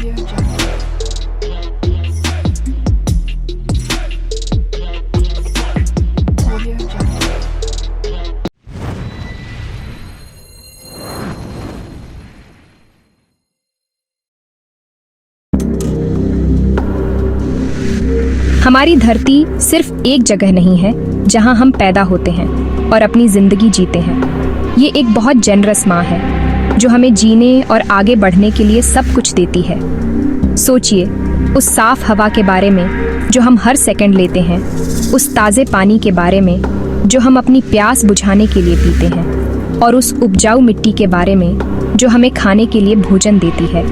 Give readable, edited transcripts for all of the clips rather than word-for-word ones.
Audio Jungle. Audio Jungle. हमारी धरती सिर्फ एक जगह नहीं है जहां हम पैदा होते हैं और अपनी जिंदगी जीते हैं। ये एक बहुत जेनरस माँ है जो हमें जीने और आगे बढ़ने के लिए सब कुछ देती है। सोचिए उस साफ हवा के बारे में जो हम हर सेकंड लेते हैं, उस ताज़े पानी के बारे में जो हम अपनी प्यास बुझाने के लिए पीते हैं, और उस उपजाऊ मिट्टी के बारे में जो हमें खाने के लिए भोजन देती है।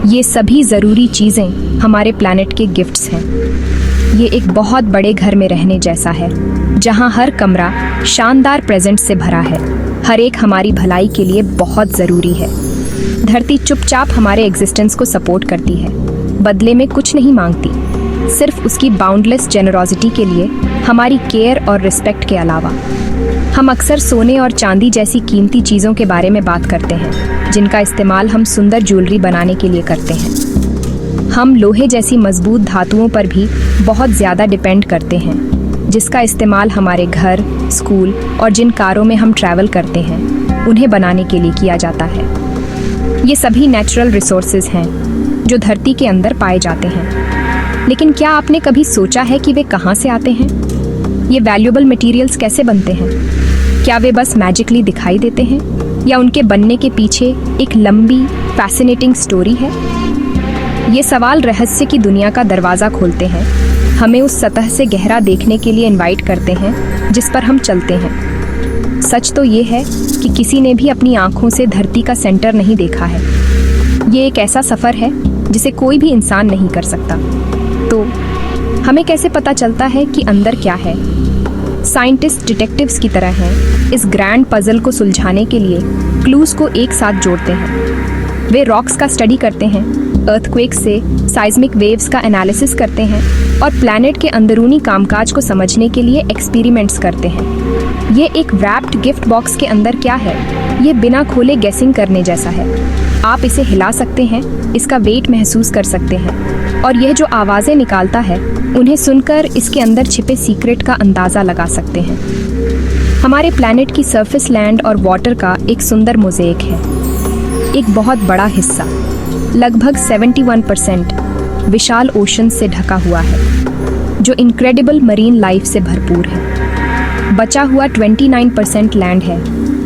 ये सभी ज़रूरी चीज़ें हमारे प्लैनेट के गिफ्ट्स हैं। ये एक बहुत बड़े घर में रहने जैसा है जहाँ हर कमरा शानदार प्रेजेंट से भरा है। हर एक हमारी भलाई के लिए बहुत ज़रूरी है। धरती चुपचाप हमारे एग्जिस्टेंस को सपोर्ट करती है, बदले में कुछ नहीं मांगती, सिर्फ उसकी बाउंडलेस जेनरोसिटी के लिए हमारी केयर और रिस्पेक्ट के अलावा। हम अक्सर सोने और चांदी जैसी कीमती चीज़ों के बारे में बात करते हैं जिनका इस्तेमाल हम सुंदर ज्वेलरी बनाने के लिए करते हैं। हम लोहे जैसी मजबूत धातुओं पर भी बहुत ज़्यादा डिपेंड करते हैं जिसका इस्तेमाल हमारे घर, स्कूल और जिन कारों में हम ट्रैवल करते हैं उन्हें बनाने के लिए किया जाता है। ये सभी नेचुरल रिसोर्सेज हैं जो धरती के अंदर पाए जाते हैं, लेकिन क्या आपने कभी सोचा है कि वे कहाँ से आते हैं? ये वैल्यूएबल मटेरियल्स कैसे बनते हैं? क्या वे बस मैजिकली दिखाई देते हैं या उनके बनने के पीछे एक लंबी फैसिनेटिंग स्टोरी है? ये सवाल रहस्य की दुनिया का दरवाज़ा खोलते हैं, हमें उस सतह से गहरा देखने के लिए इनवाइट करते हैं जिस पर हम चलते हैं। सच तो ये है कि किसी ने भी अपनी आँखों से धरती का सेंटर नहीं देखा है। ये एक ऐसा सफ़र है जिसे कोई भी इंसान नहीं कर सकता। तो हमें कैसे पता चलता है कि अंदर क्या है? साइंटिस्ट डिटेक्टिव्स की तरह हैं, इस ग्रैंड पजल को सुलझाने के लिए क्लूज़ को एक साथ जोड़ते हैं। वे रॉक्स का स्टडी करते हैं, अर्थक्वेक से साइज्मिक वेव्स का एनालिसिस करते हैं और प्लैनेट के अंदरूनी कामकाज को समझने के लिए एक्सपेरिमेंट्स करते हैं। ये एक रैप्ड गिफ्ट बॉक्स के अंदर क्या है, ये बिना खोले गेसिंग करने जैसा है। आप इसे हिला सकते हैं, इसका वेट महसूस कर सकते हैं, और यह जो आवाज़ें निकालता है उन्हें सुनकर इसके अंदर छिपे सीक्रेट का अंदाज़ा लगा सकते हैं। हमारे प्लैनेट की सरफेस लैंड और वाटर का एक सुंदर मोज़ेक है। एक बहुत बड़ा हिस्सा, लगभग 71%, विशाल ओशन से ढका हुआ है जो इनक्रेडिबल मरीन लाइफ से भरपूर है। बचा हुआ 29% लैंड है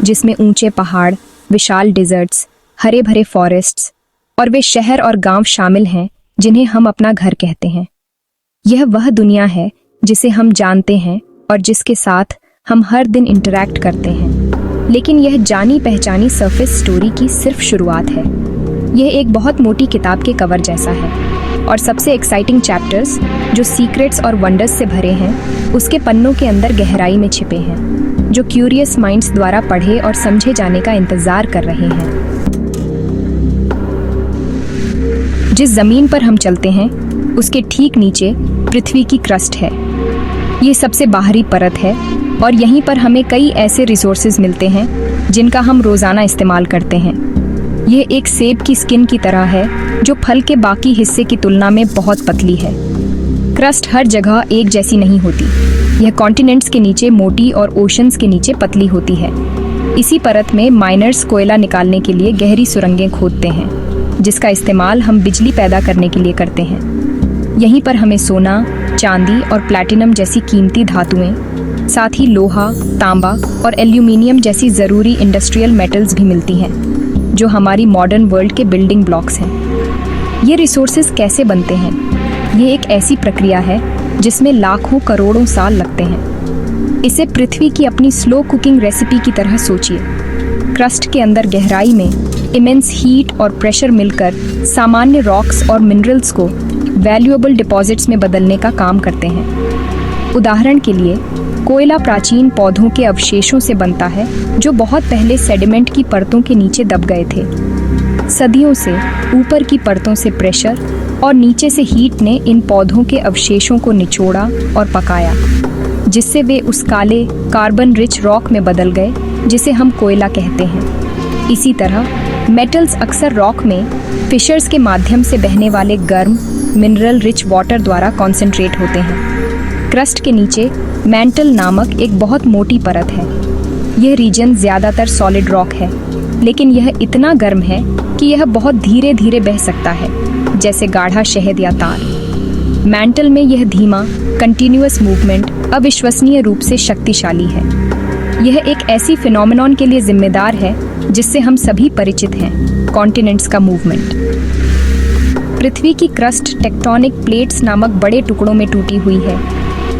जिसमें ऊंचे पहाड़, विशाल डिजर्ट्स, हरे भरे फॉरेस्ट्स और वे शहर और गांव शामिल हैं जिन्हें हम अपना घर कहते हैं। यह वह दुनिया है जिसे हम जानते हैं और जिसके साथ हम हर दिन इंटरैक्ट करते हैं, लेकिन यह जानी पहचानी सरफेस स्टोरी की सिर्फ शुरुआत है। यह एक बहुत मोटी किताब के कवर जैसा है, और सबसे एक्साइटिंग चैप्टर्स जो सीक्रेट्स और वंडर्स से भरे हैं उसके पन्नों के अंदर गहराई में छिपे हैं, जो क्यूरियस माइंड्स द्वारा पढ़े और समझे जाने का इंतजार कर रहे हैं। जिस जमीन पर हम चलते हैं उसके ठीक नीचे पृथ्वी की क्रस्ट है। ये सबसे बाहरी परत है और यहीं पर हमें कई ऐसे रिसोर्सेज मिलते हैं जिनका हम रोज़ाना इस्तेमाल करते हैं। ये एक सेब की स्किन की तरह है जो फल के बाकी हिस्से की तुलना में बहुत पतली है। क्रस्ट हर जगह एक जैसी नहीं होती। यह कॉन्टिनेंट्स के नीचे मोटी और ओशंस के नीचे पतली होती है। इसी परत में माइनर्स कोयला निकालने के लिए गहरी सुरंगें खोदते हैं जिसका इस्तेमाल हम बिजली पैदा करने के लिए करते हैं। यहीं पर हमें सोना, चांदी और प्लैटिनम जैसी कीमती धातुएं, साथ ही लोहा, तांबा और एल्यूमिनियम जैसी ज़रूरी इंडस्ट्रियल मेटल्स भी मिलती हैं जो हमारी मॉडर्न वर्ल्ड के बिल्डिंग ब्लॉक्स हैं। ये रिसोर्सेज कैसे बनते हैं? ये एक ऐसी प्रक्रिया है जिसमें लाखों करोड़ों साल लगते हैं। इसे पृथ्वी की अपनी स्लो कुकिंग रेसिपी की तरह सोचिए। क्रस्ट के अंदर गहराई में इमेंस हीट और प्रेशर मिलकर सामान्य रॉक्स और मिनरल्स को वैल्यूएबल डिपॉजिट्स में बदलने का काम करते हैं। उदाहरण के लिए कोयला प्राचीन पौधों के अवशेषों से बनता है जो बहुत पहले सेडिमेंट की परतों के नीचे दब गए थे। सदियों से ऊपर की परतों से प्रेशर और नीचे से हीट ने इन पौधों के अवशेषों को निचोड़ा और पकाया, जिससे वे उस काले कार्बन रिच रॉक में बदल गए जिसे हम कोयला कहते हैं। इसी तरह मेटल्स अक्सर रॉक में फिशर्स के माध्यम से बहने वाले गर्म मिनरल रिच वाटर द्वारा कॉन्सेंट्रेट होते हैं। क्रस्ट के नीचे मैंटल नामक एक बहुत मोटी परत है। यह रीजन ज़्यादातर सॉलिड रॉक है, लेकिन यह इतना गर्म है कि यह बहुत धीरे धीरे बह सकता है, जैसे गाढ़ा शहद या तार। मैंटल में यह धीमा कंटिन्यूअस मूवमेंट अविश्वसनीय रूप से शक्तिशाली है। यह एक ऐसी फिनोमेनॉन के लिए जिम्मेदार है जिससे हम सभी परिचित हैं, कॉन्टिनेंट्स का मूवमेंट। पृथ्वी की क्रस्ट टेक्टोनिक प्लेट्स नामक बड़े टुकड़ों में टूटी हुई है,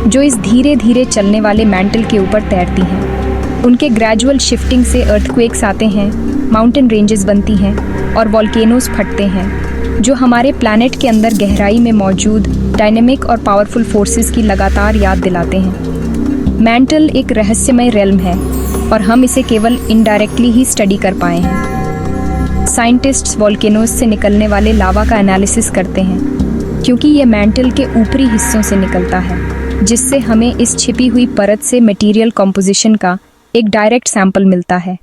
जो इस धीरे धीरे चलने वाले मैंटल के ऊपर तैरती हैं। उनके ग्रेजुअल शिफ्टिंग से अर्थक्वेक्स आते हैं, माउंटेन रेंजेस बनती हैं और वॉल्केनोज फटते हैं, जो हमारे प्लैनेट के अंदर गहराई में मौजूद डायनेमिक और पावरफुल फोर्सेस की लगातार याद दिलाते हैं। मैंटल एक रहस्यमय रेल्म है और हम इसे केवल इनडायरेक्टली ही स्टडी कर पाए हैं। साइंटिस्ट्स वॉल्केनोज से निकलने वाले लावा का एनालिसिस करते हैं, क्योंकि ये मैंटल के ऊपरी हिस्सों से निकलता है, जिससे हमें इस छिपी हुई परत से मटेरियल कॉम्पोजिशन का एक डायरेक्ट सैंपल मिलता है।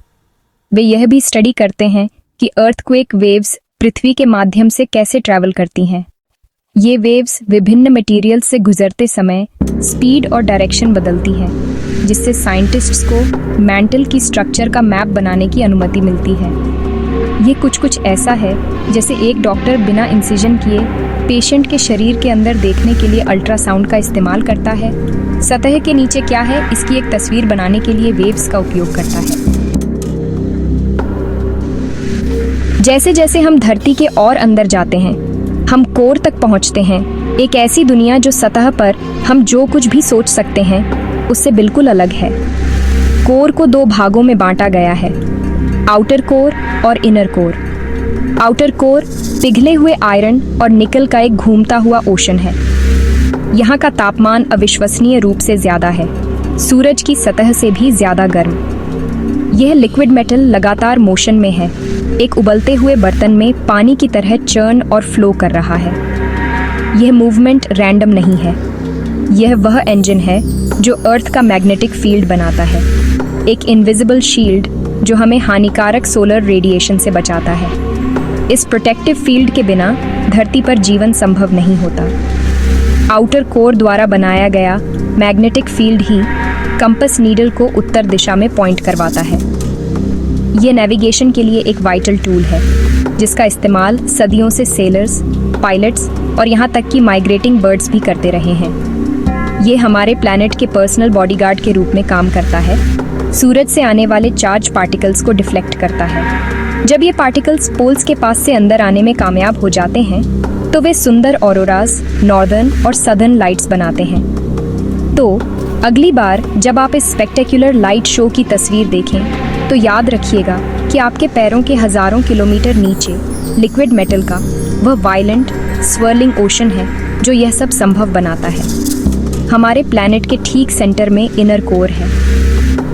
वे यह भी स्टडी करते हैं कि अर्थक्वेक वेव्स पृथ्वी के माध्यम से कैसे ट्रैवल करती हैं। ये वेव्स विभिन्न मटेरियल्स से गुजरते समय स्पीड और डायरेक्शन बदलती है, जिससे साइंटिस्ट्स को मैंटल की स्ट्रक्चर का मैप बनाने की अनुमति मिलती है। ये कुछ ऐसा है जैसे एक डॉक्टर बिना इंसिजन किए पेशेंट के शरीर के अंदर देखने के लिए अल्ट्रासाउंड का इस्तेमाल करता है। सतह के नीचे क्या है, इसकी एक तस्वीर बनाने के लिए वेव्स का उपयोग करता है। जैसे जैसे हम धरती के और अंदर जाते हैं, हम कोर तक पहुंचते हैं, एक ऐसी दुनिया जो सतह पर हम जो कुछ भी सोच सकते हैं उससे बिल्कुल अलग है। कोर को दो भागों में बांटा गया है, आउटर कोर और इनर कोर। आउटर कोर पिघले हुए आयरन और निकल का एक घूमता हुआ ओशन है। यहाँ का तापमान अविश्वसनीय रूप से ज्यादा है, सूरज की सतह से भी ज्यादा गर्म। यह लिक्विड मेटल लगातार मोशन में है, एक उबलते हुए बर्तन में पानी की तरह चर्न और फ्लो कर रहा है। यह मूवमेंट रैंडम नहीं है, यह वह इंजन है जो अर्थ का मैग्नेटिक फील्ड बनाता है, एक इनविजिबल शील्ड जो हमें हानिकारक सोलर रेडिएशन से बचाता है। इस प्रोटेक्टिव फील्ड के बिना धरती पर जीवन संभव नहीं होता। आउटर कोर द्वारा बनाया गया मैग्नेटिक फील्ड ही कंपास नीडल को उत्तर दिशा में पॉइंट करवाता है। ये नेविगेशन के लिए एक वाइटल टूल है, जिसका इस्तेमाल सदियों से सेलर्स, पायलट्स और यहाँ तक कि माइग्रेटिंग बर्ड्स भी करते रहे हैं। ये हमारे प्लैनेट के पर्सनल बॉडीगार्ड के रूप में काम करता है, सूरज से आने वाले चार्ज पार्टिकल्स को डिफ्लेक्ट करता है। जब ये पार्टिकल्स पोल्स के पास से अंदर आने में कामयाब हो जाते हैं, तो वे सुंदर ऑरोरास, नॉर्दर्न और सदर्न लाइट्स बनाते हैं। तो अगली बार जब आप इस स्पेक्टेक्युलर लाइट शो की तस्वीर देखें, तो याद रखिएगा कि आपके पैरों के हजारों किलोमीटर नीचे लिक्विड मेटल का वह वायलेंट स्वर्लिंग ओशन है जो यह सब संभव बनाता है। हमारे प्लैनेट के ठीक सेंटर में इनर कोर है।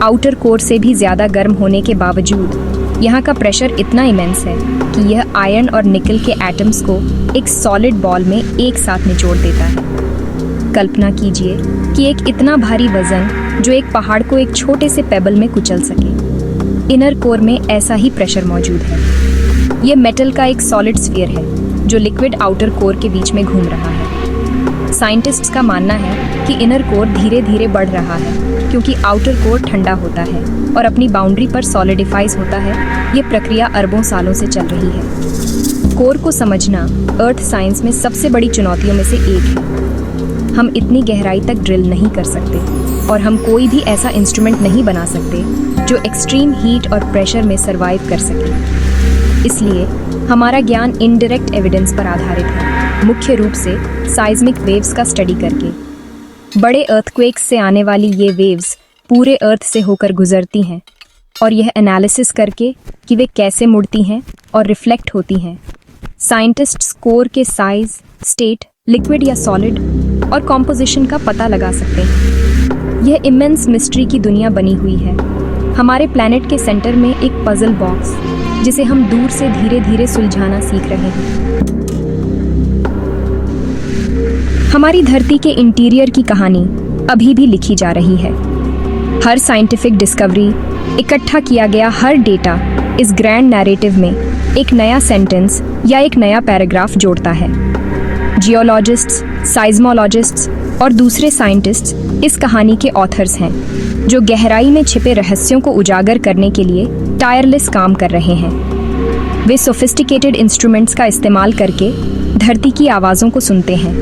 आउटर कोर से भी ज़्यादा गर्म होने के बावजूद यहाँ का प्रेशर इतना इमेंस है कि यह आयरन और निकल के एटम्स को एक सॉलिड बॉल में एक साथ निचोड़ देता है। कल्पना कीजिए कि एक इतना भारी वजन जो एक पहाड़ को एक छोटे से पेबल में कुचल सके। इनर कोर में ऐसा ही प्रेशर मौजूद है। यह मेटल का एक सॉलिड स्फीयर है जो लिक्विड आउटर कोर के बीच में घूम रहा है। साइंटिस्ट्स का मानना है कि इनर कोर धीरे धीरे बढ़ रहा है क्योंकि आउटर कोर ठंडा होता है और अपनी बाउंड्री पर सॉलिडिफाइज होता है। ये प्रक्रिया अरबों सालों से चल रही है। कोर को समझना अर्थ साइंस में सबसे बड़ी चुनौतियों में से एक है। हम इतनी गहराई तक ड्रिल नहीं कर सकते और हम कोई भी ऐसा इंस्ट्रूमेंट नहीं बना सकते जो एक्सट्रीम हीट और प्रेशर में सरवाइव कर सके। इसलिए हमारा ज्ञान इनडायरेक्ट एविडेंस पर आधारित है, मुख्य रूप से साइज्मिक वेव्स का स्टडी करके। बड़े अर्थक्वेक्स से आने वाली ये वेव्स पूरे अर्थ से होकर गुजरती हैं और यह एनालिसिस करके कि वे कैसे मुड़ती हैं और रिफ्लेक्ट होती हैं, साइंटिस्ट्स कोर के साइज, स्टेट, लिक्विड या सॉलिड और कॉम्पोजिशन का पता लगा सकते हैं। यह इमेंस मिस्ट्री की दुनिया बनी हुई है। हमारे प्लैनेट के सेंटर में एक पजल बॉक्स जिसे हम दूर से धीरे धीरे सुलझाना सीख रहे हैं। हमारी धरती के इंटीरियर की कहानी अभी भी लिखी जा रही है। हर साइंटिफिक डिस्कवरी, इकट्ठा किया गया हर डेटा इस ग्रैंड नैरेटिव में एक नया सेंटेंस या एक नया पैराग्राफ जोड़ता है। जियोलॉजिस्ट्स, साइज्मोलॉजिस्ट्स और दूसरे साइंटिस्ट्स इस कहानी के ऑथर्स हैं, जो गहराई में छिपे रहस्यों को उजागर करने के लिए टायरलेस काम कर रहे हैं। वे सोफिस्टिकेटेड इंस्ट्रूमेंट्स का इस्तेमाल करके धरती की आवाज़ों को सुनते हैं,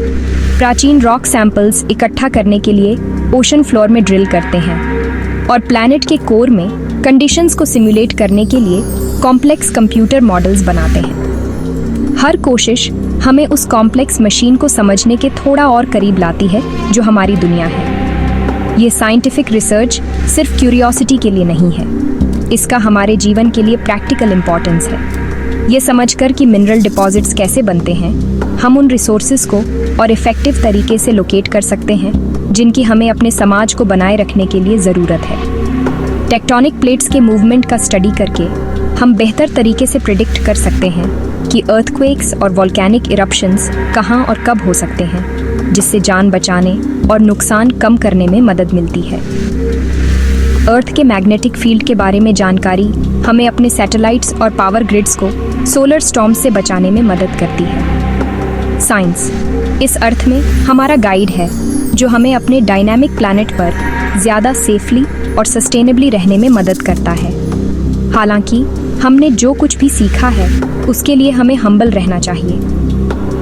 प्राचीन रॉक सैंपल्स इकट्ठा करने के लिए ओशन फ्लोर में ड्रिल करते हैं और प्लैनेट के कोर में कंडीशंस को सिमुलेट करने के लिए कॉम्प्लेक्स कंप्यूटर मॉडल्स बनाते हैं। हर कोशिश हमें उस कॉम्प्लेक्स मशीन को समझने के थोड़ा और करीब लाती है जो हमारी दुनिया है। ये साइंटिफिक रिसर्च सिर्फ क्यूरियोसिटी के लिए नहीं है, इसका हमारे जीवन के लिए प्रैक्टिकल इम्पोर्टेंस है। ये समझकर कि मिनरल डिपॉजिट्स कैसे बनते हैं, हम उन रिसोर्सेज को और इफेक्टिव तरीके से लोकेट कर सकते हैं जिनकी हमें अपने समाज को बनाए रखने के लिए ज़रूरत है। टेक्टोनिक प्लेट्स के मूवमेंट का स्टडी करके हम बेहतर तरीके से प्रिडिक्ट कर सकते हैं कि अर्थक्वेक्स और वोल्केनिक इरप्शंस कहाँ और कब हो सकते हैं, जिससे जान बचाने और नुकसान कम करने में मदद मिलती है। अर्थ के मैग्नेटिक फील्ड के बारे में जानकारी हमें अपने सैटेलाइट्स और पावर ग्रिड्स को सोलर स्टॉर्म से बचाने में मदद करती है। साइंस इस अर्थ में हमारा गाइड है, जो हमें अपने डायनामिक प्लैनेट पर ज़्यादा सेफली और सस्टेनेबली रहने में मदद करता है। हालांकि हमने जो कुछ भी सीखा है उसके लिए हमें हम्बल रहना चाहिए।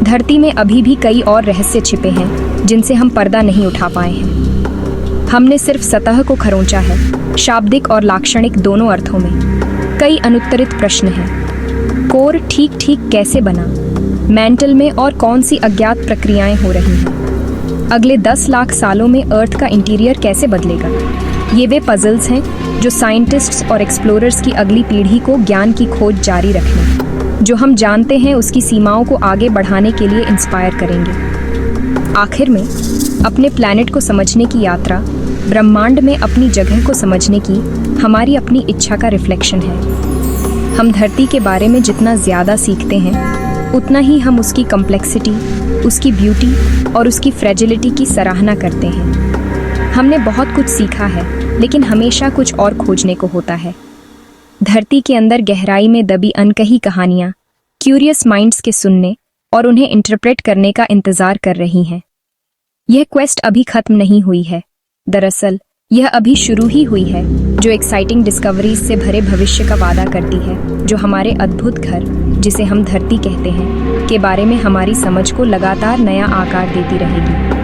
धरती में अभी भी कई और रहस्य छिपे हैं जिनसे हम पर्दा नहीं उठा पाए हैं। हमने सिर्फ सतह को खरोंचा है, शाब्दिक और लाक्षणिक दोनों अर्थों में। कई अनुत्तरित प्रश्न हैं। कोर ठीक ठीक कैसे बना? मैंटल में और कौन सी अज्ञात प्रक्रियाएं हो रही हैं? अगले 10 लाख सालों में अर्थ का इंटीरियर कैसे बदलेगा? ये वे पजल्स हैं जो साइंटिस्ट्स और एक्सप्लोरर्स की अगली पीढ़ी को ज्ञान की खोज जारी रखने, जो हम जानते हैं उसकी सीमाओं को आगे बढ़ाने के लिए इंस्पायर करेंगे। आखिर में अपने प्लैनेट को समझने की यात्रा ब्रह्मांड में अपनी जगह को समझने की हमारी अपनी इच्छा का रिफ्लेक्शन है। हम धरती के बारे में जितना ज़्यादा सीखते हैं उतना ही हम उसकी कम्प्लेक्सिटी, उसकी ब्यूटी और उसकी फ्रेजिलिटी की सराहना करते हैं। हमने बहुत कुछ सीखा है, लेकिन हमेशा कुछ और खोजने को होता है। धरती के अंदर गहराई में दबी अनकही कहानियाँ क्यूरियस माइंड्स के सुनने और उन्हें इंटरप्रेट करने का इंतजार कर रही हैं। यह क्वेस्ट अभी खत्म नहीं हुई है। दरअसल यह अभी शुरू ही हुई है, जो एक्साइटिंग डिस्कवरीज से भरे भविष्य का वादा करती है, जो हमारे अद्भुत घर, जिसे हम धरती कहते हैं, के बारे में हमारी समझ को लगातार नया आकार देती रहेगी।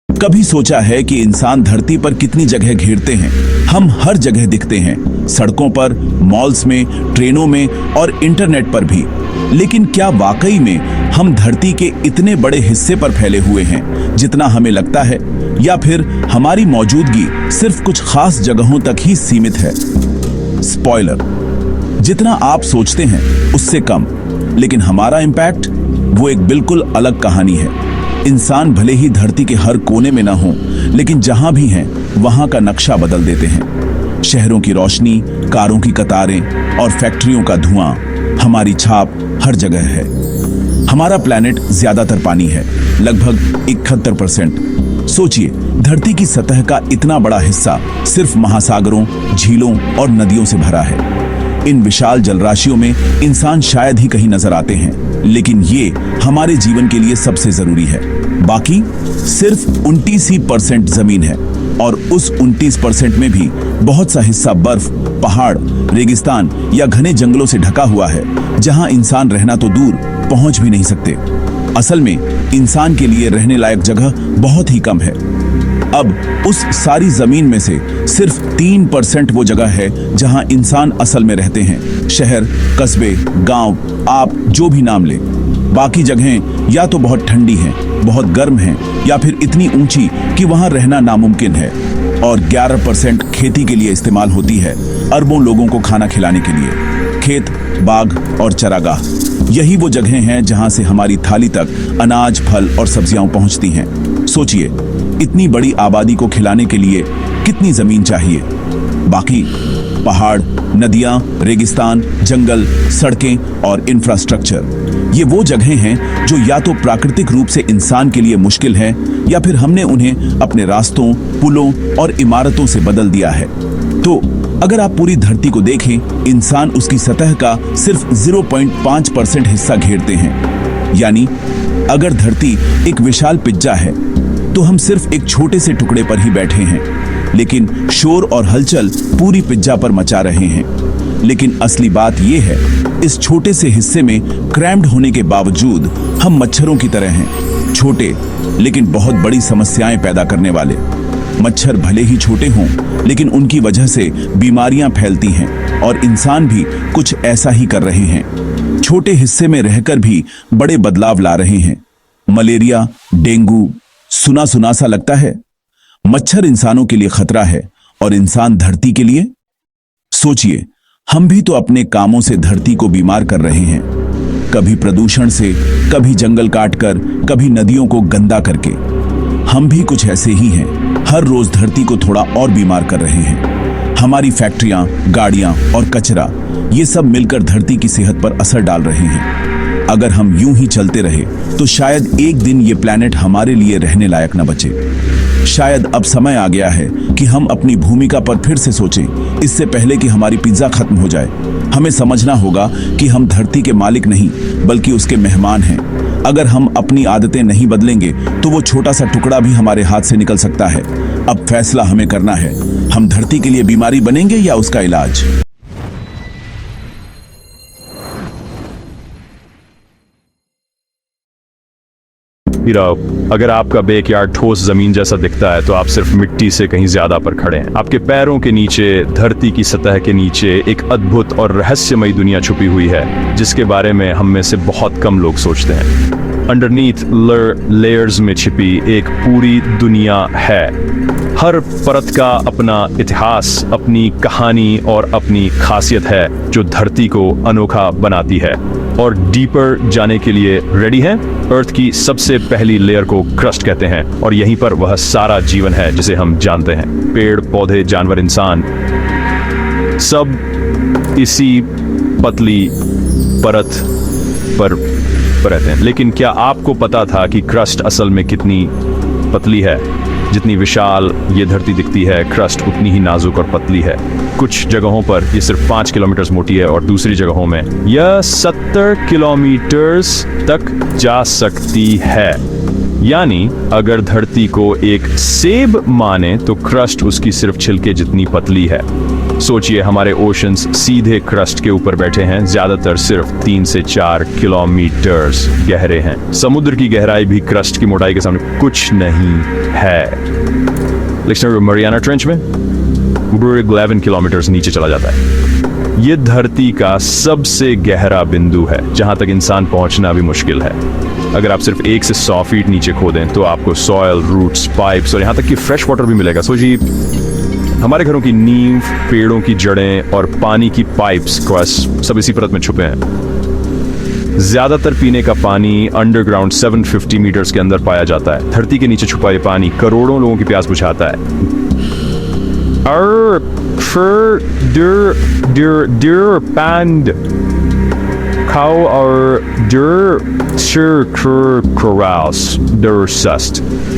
कभी सोचा है कि इंसान धरती पर कितनी जगह घेरते हैं? हम हर जगह दिखते हैं, सड़कों पर, मॉल्स में, ट्रेनों में और इंटरनेट पर भी। लेकिन क्या वाकई में हम धरती के इतने बड़े हिस्से पर फैले हुए हैं जितना हमें लगता है, या फिर हमारी मौजूदगी सिर्फ कुछ खास जगहों तक ही सीमित है? स्पॉइलर, जितना आप सोचते हैं उससे कम, लेकिन हमारा इम्पैक्ट वो एक बिल्कुल अलग कहानी है। इंसान भले ही धरती के हर कोने में ना हो, लेकिन जहां भी हैं वहां का नक्शा बदल देते हैं। शहरों की रोशनी, कारों की कतारें और फैक्ट्रियों का धुआं, हमारी छाप हर जगह है। हमारा प्लैनेट ज्यादातर पानी है, लगभग 71%। सोचिए, धरती की सतह का इतना बड़ा हिस्सा सिर्फ महासागरों, झीलों और नदियों से भरा है। इन विशाल जलराशियों में इंसान शायद ही कहीं नजर आते हैं, लेकिन ये हमारे जीवन के लिए सबसे जरूरी है। बाकी सिर्फ 29% जमीन है, और उस 29% में भी बहुत सा हिस्सा बर्फ, पहाड़, रेगिस्तान या घने जंगलों से ढका हुआ है, जहां इंसान रहना तो दूर पहुंच भी नहीं सकते। असल में इंसान के लिए रहने लायक जगह बहुत ही कम है। अब उस सारी जमीन में से सिर्फ 3% वो जगह है जहां इंसान असल में रहते हैं। शहर, कस्बे, गांव, आप जो भी नाम ले। बाकी जगहें या तो बहुत ठंडी हैं, बहुत गर्म हैं, या फिर इतनी ऊंची कि वहां रहना नामुमकिन है। और 11% खेती के लिए इस्तेमाल होती है, अरबों लोगों को खाना खिलाने के लिए। खेत, बाग और चरागाह, यही वो जगहें हैं जहां से हमारी थाली तक अनाज, फल और सब्जियां पहुंचती हैं। सोचिए, इतनी बड़ी आबादी को खिलाने के लिए कितनी जमीन चाहिए। बाकी पहाड़, नदियां, रेगिस्तान, जंगल, सड़कें और इंफ्रास्ट्रक्चर। ये वो जगहें हैं जो या तो प्राकृतिक रूप से इंसान के लिए मुश्किल है या फिर हमने उन्हें अपने रास्तों, पुलों और इमारतों से बदल दिया है। तो अगर आप पूरी धरती को देखें, इंसान उसकी सतह का सिर्फ 0.5% हिस्सा घेरते हैं। यानी अगर धरती एक विशाल पिज्जा है तो हम सिर्फ एक छोटे से टुकड़े पर ही बैठे हैं, लेकिन शोर और हलचल पूरी पिज्जा पर मचा रहे हैं। लेकिन असली बात यह है, इस छोटे से हिस्से में क्रैम्ड होने के बावजूद हम मच्छरों की तरह हैं, छोटे लेकिन बहुत बड़ी समस्याएं पैदा करने वाले। मच्छर भले ही छोटे हों, लेकिन उनकी वजह से बीमारियां फैलती हैं और इंसान भी कुछ ऐसा ही कर रहे हैं। छोटे हिस्से में रहकर भी बड़े बदलाव ला रहे हैं। मलेरिया, डेंगू, सुना सुना सा लगता है। मच्छर इंसानों के लिए खतरा है और इंसान धरती के लिए। सोचिए, हम भी तो अपने कामों से धरती को बीमार कर रहे हैं, कभी प्रदूषण से, कभी जंगल काटकर, कभी नदियों को गंदा करके। हम भी कुछ ऐसे ही हैं, हर रोज धरती को थोड़ा और बीमार कर रहे हैं। हमारी फैक्ट्रियां, गाड़ियां और कचरा, ये सब मिलकर धरती की सेहत पर असर डाल रहे हैं। अगर हम यूं ही चलते रहे तो शायद एक दिन ये प्लेनेट हमारे लिए रहने लायक न बचे। शायद अब समय आ गया है कि हम अपनी भूमिका पर फिर से सोचें, इससे पहले कि हमारी पिज्जा खत्म हो जाए। हमें समझना होगा कि हम धरती के मालिक नहीं, बल्कि उसके मेहमान हैं। अगर हम अपनी आदतें नहीं बदलेंगे तो वो छोटा सा टुकड़ा भी हमारे हाथ से निकल सकता है। अब फैसला हमें करना है, हम धरती के लिए बीमारी बनेंगे या उसका इलाज। अगर आपका बैकयार्ड ठोस जमीन जैसा दिखता है तो आप सिर्फ मिट्टी से कहीं ज्यादा पर खड़े हैं। आपके पैरों के नीचे, धरती की सतह के नीचे एक अद्भुत और रहस्यमयी दुनिया छुपी हुई है, जिसके बारे में हम में से बहुत कम लोग सोचते हैं। अंडरनीथ लेयर्स में छिपी एक पूरी दुनिया है। हर परत का अपना इतिहास, अपनी कहानी और अपनी खासियत है जो धरती को अनोखा बनाती है। और डीपर जाने के लिए रेडी हैं? अर्थ की सबसे पहली लेयर को क्रस्ट कहते हैं और यहीं पर वह सारा जीवन है जिसे हम जानते हैं। पेड़, पौधे, जानवर, इंसान, सब इसी पतली परत पर रहते हैं। लेकिन क्या आपको पता था कि क्रस्ट असल में कितनी पतली है? जितनी विशाल ये धरती दिखती है, क्रस्ट उतनी ही नाजुक और पतली है। कुछ जगहों पर ये सिर्फ 5 किलोमीटर मोटी है और दूसरी जगहों में यह 70 किलोमीटर तक जा सकती है। यानी अगर धरती को एक सेब माने तो क्रस्ट उसकी सिर्फ छिलके जितनी पतली है। सोचिए, हमारे ओशंस सीधे क्रस्ट के ऊपर बैठे हैं, ज्यादातर सिर्फ 3 से 4 किलोमीटर गहरे हैं। समुद्र की गहराई भी क्रस्ट की मोटाई के सामने कुछ नहीं है। लेकिन मरियाना ट्रेंच में 11 किलोमीटर नीचे चला जाता है। ये धरती का सबसे गहरा बिंदु है जहां तक इंसान पहुंचना भी मुश्किल है। अगर आप सिर्फ 1 से 100 फीट नीचे खोदें तो आपको सॉयल, रूट्स, पाइप्स और यहां तक कि फ्रेश वाटर भी मिलेगा। सोचिए, हमारे घरों की नींव, पेड़ों की जड़ें और पानी की पाइप्स सब इसी परत में छुपे हैं। ज्यादातर पीने का पानी अंडरग्राउंड 750 मीटर्स के अंदर पाया जाता है। धरती के नीचे छुपा ये पानी करोड़ों लोगों की प्यास बुझाता है।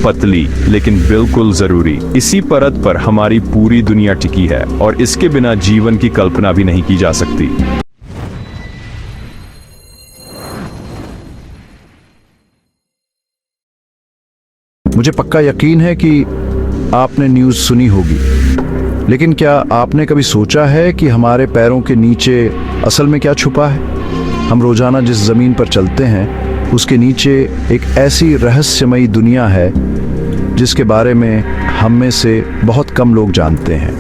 पतली लेकिन बिल्कुल जरूरी। इसी परत पर हमारी पूरी दुनिया टिकी है और इसके बिना जीवन की कल्पना भी नहीं की जा सकती। मुझे पक्का यकीन है कि आपने न्यूज़ सुनी होगी, लेकिन क्या आपने कभी सोचा है कि हमारे पैरों के नीचे असल में क्या छुपा है? हम रोजाना जिस जमीन पर चलते हैं उसके नीचे एक ऐसी रहस्यमयी दुनिया है जिसके बारे में हम में से बहुत कम लोग जानते हैं।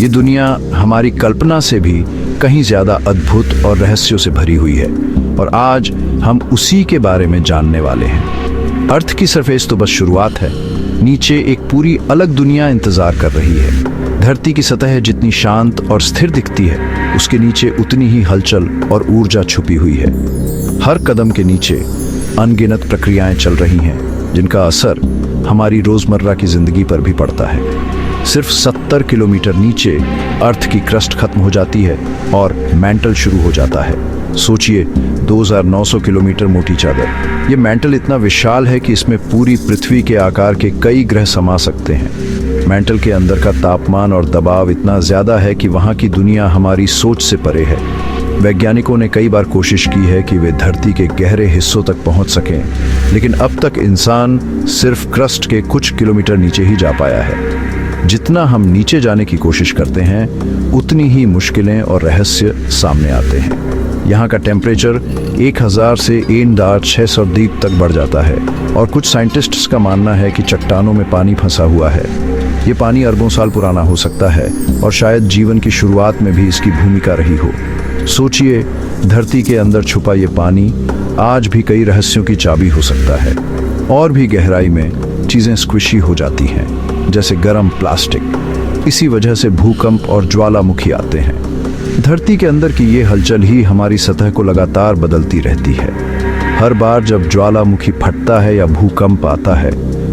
ये दुनिया हमारी कल्पना से भी कहीं ज़्यादा अद्भुत और रहस्यों से भरी हुई है और आज हम उसी के बारे में जानने वाले हैं। अर्थ की सरफेस तो बस शुरुआत है, नीचे एक पूरी अलग दुनिया इंतजार कर रही है। धरती की सतह जितनी शांत और स्थिर दिखती है, उसके नीचे उतनी ही हलचल और ऊर्जा छुपी हुई है। हर कदम के नीचे अनगिनत प्रक्रियाएं चल रही हैं जिनका असर हमारी रोजमर्रा की जिंदगी पर भी पड़ता है। सिर्फ 70 किलोमीटर नीचे अर्थ की क्रस्ट खत्म हो जाती है और मैंटल शुरू हो जाता है। सोचिए, 2900 किलोमीटर मोटी चादर। ये मैंटल इतना विशाल है कि इसमें पूरी पृथ्वी के आकार के कई ग्रह समा सकते हैं। मैंटल के अंदर का तापमान और दबाव इतना ज्यादा है कि वहाँ की दुनिया हमारी सोच से परे है। वैज्ञानिकों ने कई बार कोशिश की है कि वे धरती के गहरे हिस्सों तक पहुंच सकें, लेकिन अब तक इंसान सिर्फ क्रस्ट के कुछ किलोमीटर नीचे ही जा पाया है। जितना हम नीचे जाने की कोशिश करते हैं, उतनी ही मुश्किलें और रहस्य सामने आते हैं। यहाँ का टेम्परेचर 1000 से 600 डिग्री तक बढ़ जाता है और कुछ साइंटिस्ट्स का मानना है कि चट्टानों में पानी फंसा हुआ है। ये पानी अरबों साल पुराना हो सकता है और शायद जीवन की शुरुआत में भी इसकी भूमिका रही हो। सोचिए, धरती के अंदर छुपा ये पानी आज भी कई रहस्यों की चाबी हो सकता है। और भी गहराई में चीजें स्क्विशी हो जाती हैं, जैसे गर्म प्लास्टिक। इसी वजह से भूकंप और ज्वालामुखी आते हैं। धरती के अंदर की ये हलचल ही हमारी सतह को लगातार बदलती रहती है। हर बार जब ज्वालामुखी फटता है या भूकंप आता है,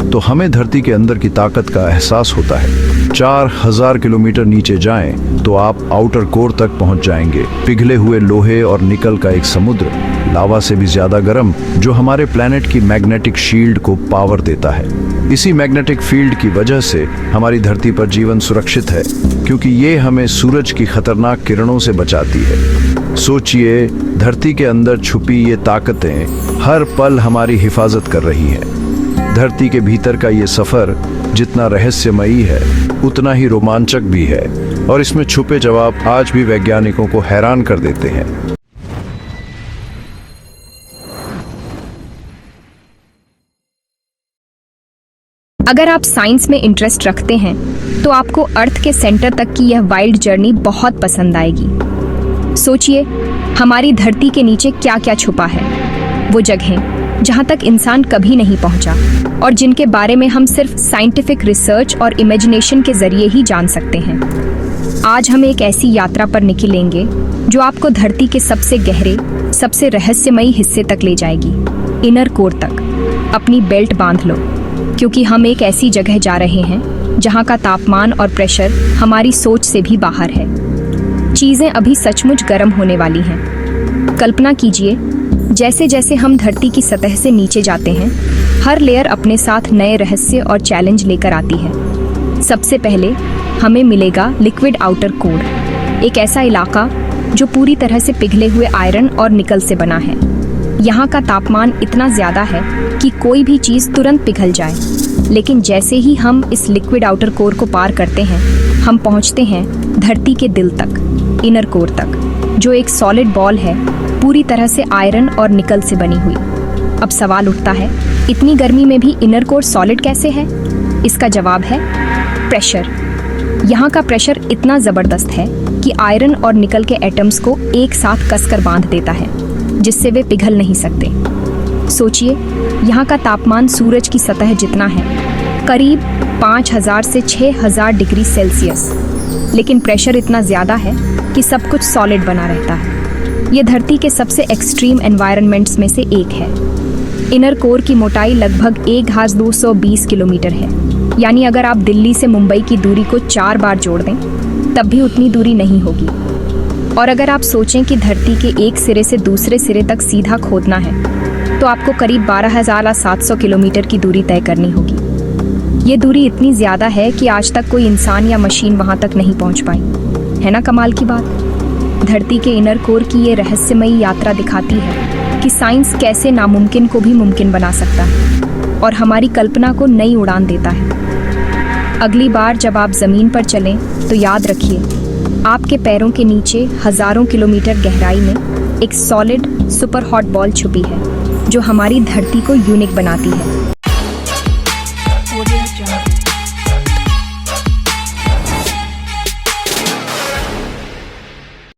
तो हमें धरती के अंदर की ताकत का एहसास होता है। 4000 किलोमीटर नीचे जाएं तो आप आउटर कोर तक पहुंच जाएंगे। पिघले हुए लोहे और निकल का एक समुद्र, लावा से भी ज्यादा गर्म, जो हमारे प्लेनेट की मैग्नेटिक शील्ड को पावर देता है। इसी मैग्नेटिक फील्ड की वजह से हमारी धरती पर जीवन सुरक्षित है, क्योंकि ये हमें सूरज की खतरनाक किरणों से बचाती है। सोचिए, धरती के अंदर छुपी ये ताकतें हर पल हमारी हिफाजत कर रही हैं। धरती के भीतर का ये सफर जितना रहस्यमयी है, उतना ही रोमांचक भी है, और इसमें छुपे जवाब आज भी वैज्ञानिकों को हैरान कर देते हैं। अगर आप साइंस में इंटरेस्ट रखते हैं, तो आपको अर्थ के सेंटर तक की यह वाइल्ड जर्नी बहुत पसंद आएगी। सोचिए, हमारी धरती के नीचे क्या क्या छुपा है। वो जगहें जहां तक इंसान कभी नहीं पहुंचा और जिनके बारे में हम सिर्फ साइंटिफिक रिसर्च और इमेजिनेशन के जरिए ही जान सकते हैं। आज हम एक ऐसी यात्रा पर निकलेंगे जो आपको धरती के सबसे गहरे, सबसे रहस्यमयी हिस्से तक ले जाएगी, इनर कोर तक। अपनी बेल्ट बांध लो, क्योंकि हम एक ऐसी जगह जा रहे हैं जहां का तापमान और प्रेशर हमारी सोच से भी बाहर है। चीजें अभी सचमुच गर्म होने वाली हैं। कल्पना कीजिए, जैसे जैसे हम धरती की सतह से नीचे जाते हैं, हर लेयर अपने साथ नए रहस्य और चैलेंज लेकर आती है। सबसे पहले हमें मिलेगा लिक्विड आउटर कोर, एक ऐसा इलाका जो पूरी तरह से पिघले हुए आयरन और निकल से बना है। यहाँ का तापमान इतना ज्यादा है कि कोई भी चीज तुरंत पिघल जाए, लेकिन जैसे ही हम इस लिक्विड आउटर कोर को पार करते हैं, हम पहुँचते हैं धरती के दिल तक, इनर कोर तक, जो एक सॉलिड बॉल है, पूरी तरह से आयरन और निकल से बनी हुई। अब सवाल उठता है, इतनी गर्मी में भी इनर कोर सॉलिड कैसे है? इसका जवाब है प्रेशर। यहाँ का प्रेशर इतना जबरदस्त है कि आयरन और निकल के एटम्स को एक साथ कसकर बांध देता है, जिससे वे पिघल नहीं सकते। सोचिए, यहाँ का तापमान सूरज की सतह जितना है, करीब 5000 से 6000 डिग्री सेल्सियस, लेकिन प्रेशर इतना ज्यादा है कि सब कुछ सॉलिड बना रहता है। ये धरती के सबसे एक्सट्रीम एनवायरनमेंट्स में से एक है। इनर कोर की मोटाई लगभग 1220 किलोमीटर है, यानी अगर आप दिल्ली से मुंबई की दूरी को 4 बार जोड़ दें, तब भी उतनी दूरी नहीं होगी। और अगर आप सोचें कि धरती के एक सिरे से दूसरे सिरे तक सीधा खोदना है, तो आपको करीब 12700 किलोमीटर की दूरी तय करनी होगी। ये दूरी इतनी ज़्यादा है कि आज तक कोई इंसान या मशीन वहाँ तक नहीं पहुँच पाई। है ना कमाल की बात? धरती के इनर कोर की ये रहस्यमयी यात्रा दिखाती है कि साइंस कैसे नामुमकिन को भी मुमकिन बना सकता है और हमारी कल्पना को नई उड़ान देता है। अगली बार जब आप ज़मीन पर चलें, तो याद रखिए, आपके पैरों के नीचे हज़ारों किलोमीटर गहराई में एक सॉलिड सुपर हॉट बॉल छुपी है, जो हमारी धरती को यूनिक बनाती है।